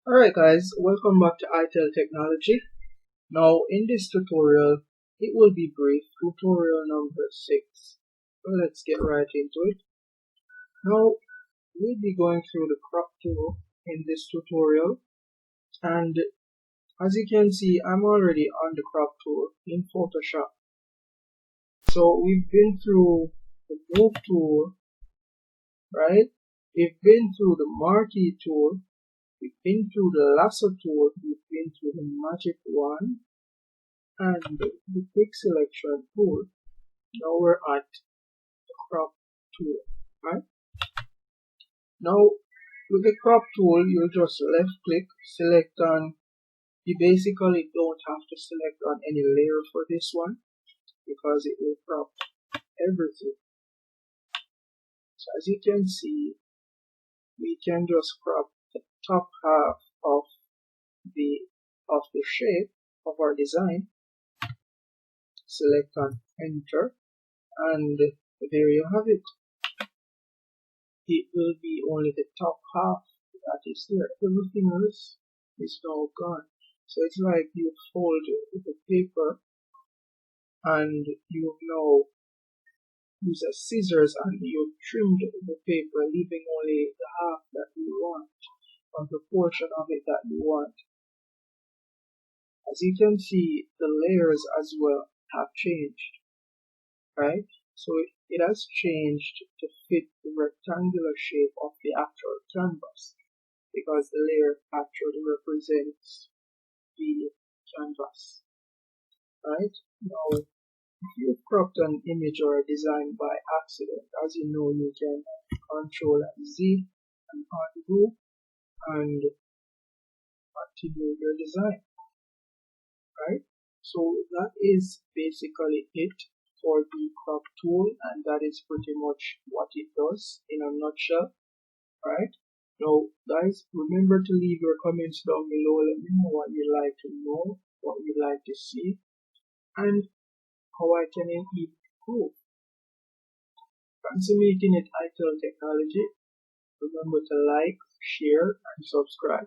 Alright guys, welcome back to iTel Technology. Now in this tutorial, it will be brief, tutorial number 6. So let's get right into it. Now we'll be going through the crop tool in this tutorial, and as you can see I'm already on the crop tool in Photoshop. So we've been through the move tool, right? We've been through the marquee tool, we've been through the lasso tool, we've been through the magic wand, and the quick selection tool. Now we're at the crop tool, right? Now with the crop tool, you'll just left click, select on, you basically don't have to select on any layer for this one because it will crop everything. So as you can see, we can just crop the top half of the shape of our design, select on enter, and there you have it. It will be only the top half that is there. Everything else is now gone. So it's like you fold the paper and you've now used a scissors and you've trimmed the paper, leaving only the half that you want, or the portion of it that you want. As you can see, the layers as well have changed, right? So it has changed to fit the rectangular shape of the actual canvas, because the layer actually represents the canvas, right? Now, if you've cropped an image or a design by accident, as you know, you can Control and Z and undo and continue your design, right? So that is basically it for the crop tool, and that is pretty much what it does in a nutshell, right? Now guys, remember to leave your comments down below. Let me know what you'd like to know, what you'd like to see, and how I can improve. Thanks for making it iTel Technology. Remember to like, share, and subscribe.